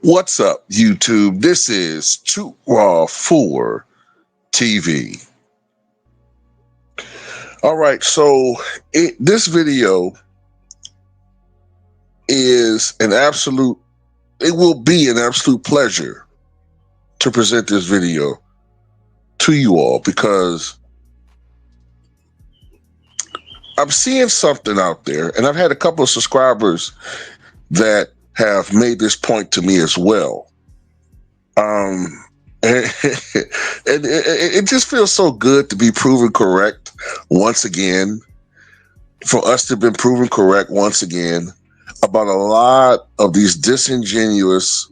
What's up, YouTube? This is Too Raw for TV. All right, so this video is it will be an absolute pleasure to present this video to you all because I'm seeing something out there, and I've had a couple of subscribers that have made this point to me as well. And it just feels so good to be proven correct once again, for us to have been proven correct once again about a lot of these disingenuous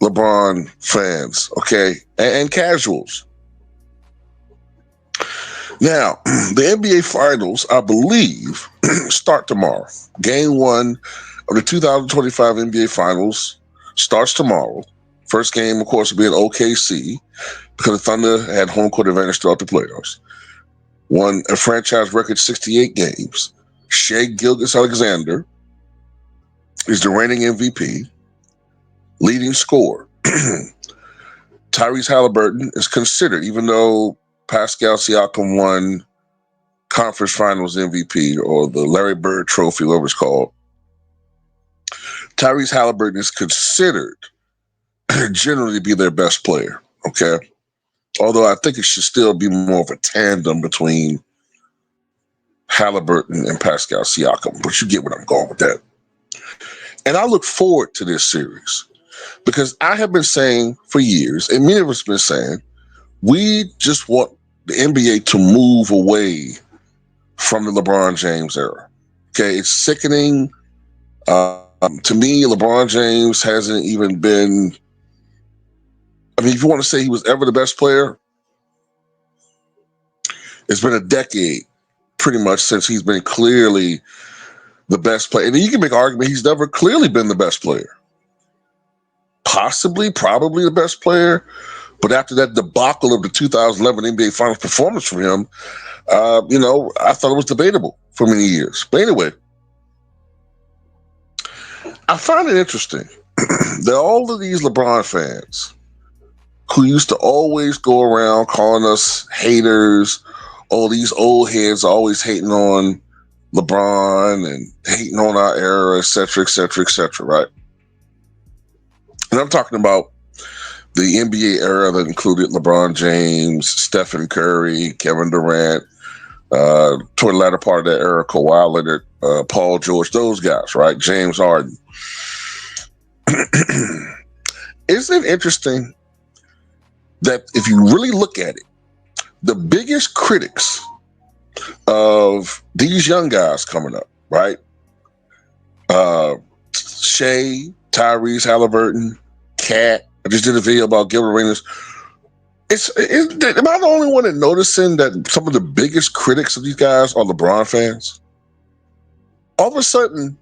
LeBron fans, okay, and casuals. Now, the NBA Finals, I believe, start tomorrow. Game one of the 2025 NBA Finals starts tomorrow. First game, of course, will be in OKC because the Thunder had home court advantage throughout the playoffs. Won a franchise record 68 games. Shea Gilgeous-Alexander is the reigning MVP, leading scorer. Tyrese Halliburton is considered, even though Pascal Siakam won conference finals MVP or the Larry Bird Trophy, whatever it's called, Tyrese Halliburton is considered generally to be their best player, okay? Although I think it should still be more of a tandem between Halliburton and Pascal Siakam, but you get what I'm going with that. And I look forward to this series because I have been saying for years, and many of us have been saying, we just want the NBA to move away from the LeBron James era. Okay, it's sickening. To me, LeBron James hasn't even been, I mean, if you want to say he was ever the best player, it's been a decade pretty much since he's been clearly the best player. And you can make an argument he's never clearly been the best player. Possibly, probably the best player. But after that debacle of the 2011 NBA Finals performance from him, I thought it was debatable for many years. But anyway, I find it interesting that all of these LeBron fans who used to always go around calling us haters, all these old heads always hating on LeBron and hating on our era, et cetera, et cetera, et cetera, right? And I'm talking about the NBA era that included LeBron James, Stephen Curry, Kevin Durant, toward the latter part of that era, Kawhi Leonard, Paul George, those guys, right? James Harden. Isn't it interesting that if you really look at it, the biggest critics of these young guys coming up, right? Shea, Tyrese Halliburton, Cat. I just did a video about Gilbert Arenas. Am I the only one that noticing that some of the biggest critics of these guys are LeBron fans? All of a sudden,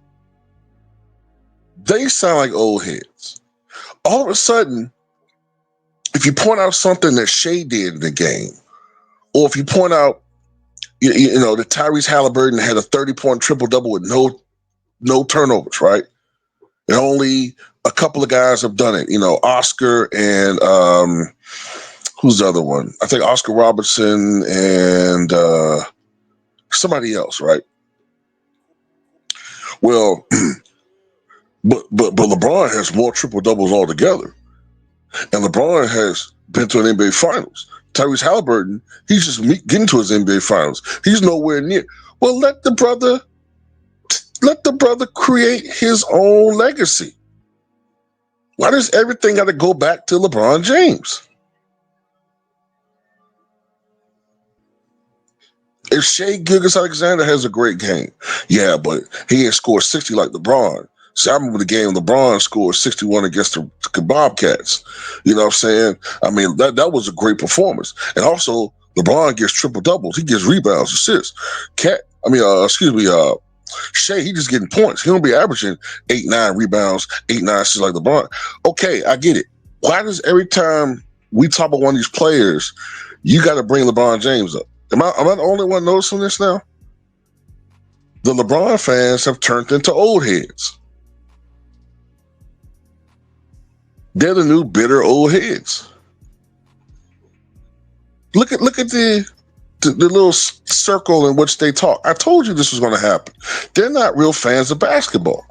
they sound like old heads. All of a sudden, if you point out something that Shea did in the game, or if you point out, that Tyrese Halliburton had a 30-point triple-double with no turnovers, right? And only a couple of guys have done it. Oscar and who's the other one? I think Oscar Robertson and somebody else, right? Well, but LeBron has more triple doubles altogether, and LeBron has been to an NBA Finals. Tyrese Halliburton, he's just getting to his NBA Finals. He's nowhere near. Well, let the brother create his own legacy. Why does everything got to go back to LeBron James? If Shea Gilgeous-Alexander has a great game, yeah, but he ain't scored 60 like LeBron. See, I remember the game LeBron scored 61 against the Bobcats. You know what I'm saying? I mean, that was a great performance. And also, LeBron gets triple doubles. He gets rebounds, assists. Shea, he just getting points. He don't be averaging 8, 9 rebounds, 8, 9 assists like LeBron. Okay, I get it. Why does every time we talk about one of these players, you got to bring LeBron James up? Am I the only one noticing this now? The LeBron fans have turned into old heads. They're the new bitter old heads. Look at the little circle in which they talk. I told you this was going to happen. They're not real fans of basketball.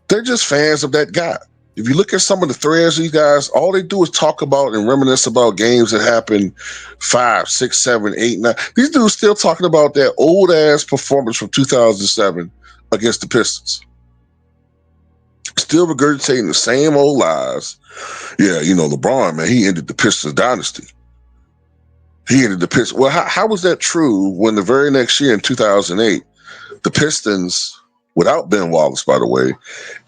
They're just fans of that guy. If you look at some of the threads, these guys, all they do is talk about and reminisce about games that happened 5, 6, 7, 8, 9. These dudes still talking about that old ass performance from 2007 against the Pistons. Still regurgitating the same old lies. Yeah, LeBron, man, he ended the Pistons dynasty. He ended the Pistons. Well, how was that true when the very next year in 2008, the Pistons, without Ben Wallace, by the way,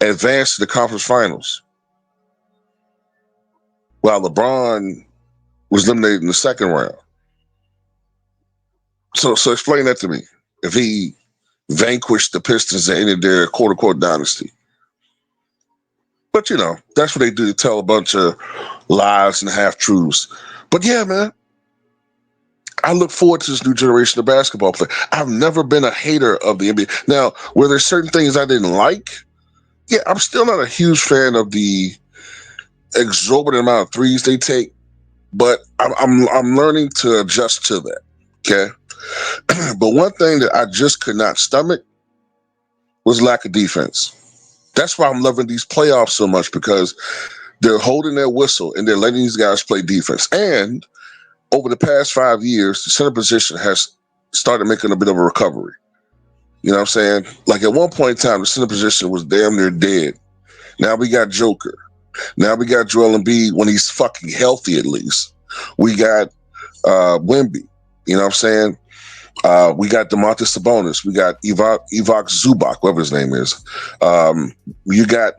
advanced to the conference finals, while LeBron was eliminated in the second round? So explain that to me. If he vanquished the Pistons and ended their quote-unquote dynasty. But, that's what they do. They tell a bunch of lies and half-truths. But, yeah, man, I look forward to this new generation of basketball players. I've never been a hater of the NBA. Now, were there certain things I didn't like? Yeah, I'm still not a huge fan of the exorbitant amount of threes they take, but I'm learning to adjust to that. Okay, but one thing that I just could not stomach was lack of defense. That's why I'm loving these playoffs so much, because they're holding their whistle and they're letting these guys play defense. And over the past 5 years, the center position has started making a bit of a recovery. You know what I'm saying? Like at one point in time, the center position was damn near dead. Now we got Joker. Now we got Joel Embiid when he's fucking healthy, at least. We got Wemby. You know what I'm saying? We got DeMontis Sabonis. We got Ivica Zubac, whatever his name is. You got,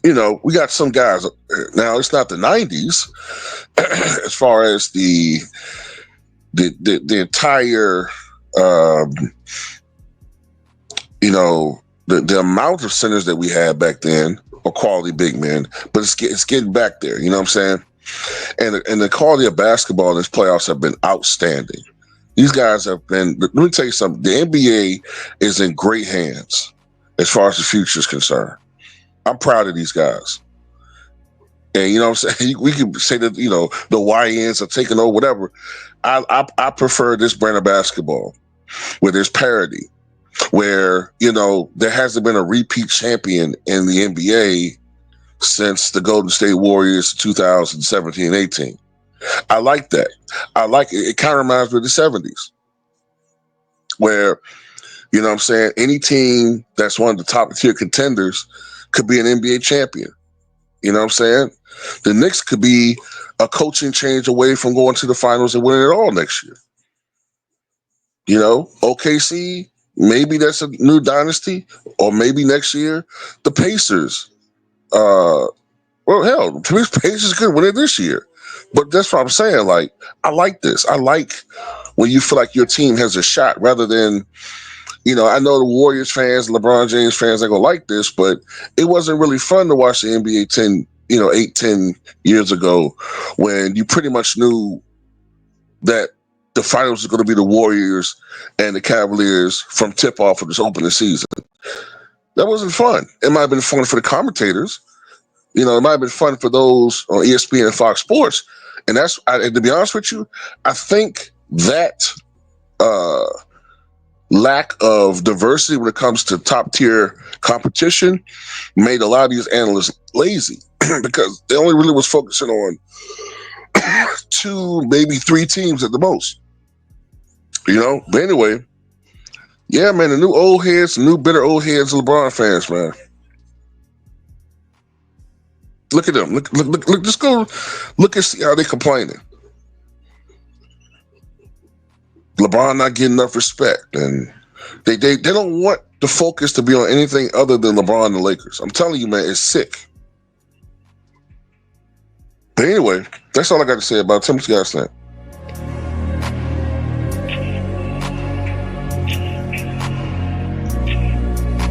we got some guys. Now it's not the 90s as far as the entire, the amount of centers that we had back then are quality big men, but it's getting back there. You know what I'm saying? And the quality of basketball in these playoffs have been outstanding. These guys have been. Let me tell you something. The NBA is in great hands as far as the future is concerned. I'm proud of these guys. And you know what I'm saying? We can say that, the YNs are taking over, whatever. I prefer this brand of basketball where there's parity, where, there hasn't been a repeat champion in the NBA since the Golden State Warriors 2017-18. I like that. I like it. It kind of reminds me of the 70s, where, you know what I'm saying, any team that's one of the top tier contenders could be an NBA champion. You know what I'm saying? The Knicks could be a coaching change away from going to the finals and winning it all next year. OKC, maybe that's a new dynasty, or maybe next year, the Pacers. Well, hell, the Pacers could win it this year. But that's what I'm saying. Like, I like this. I like when you feel like your team has a shot rather than, I know the Warriors fans, LeBron James fans, ain't gonna like this, but it wasn't really fun to watch the NBA 10 years ago, when you pretty much knew that the finals was going to be the Warriors and the Cavaliers from tip off of this opening season. That wasn't fun. It might have been fun for the commentators. It might have been fun for those on ESPN and Fox Sports. And to be honest with you, I think that lack of diversity when it comes to top tier competition made a lot of these analysts lazy, because they only really was focusing on 2, maybe 3 teams at the most. But anyway, yeah, man, the new old heads, the new bitter old heads, LeBron fans, man. Look at them. Look. Just go look and see how they complaining. LeBron not getting enough respect, and they don't want the focus to be on anything other than LeBron and the Lakers. I'm telling you, man, it's sick. But anyway, that's all I got to say about it. Tell me what you guys think.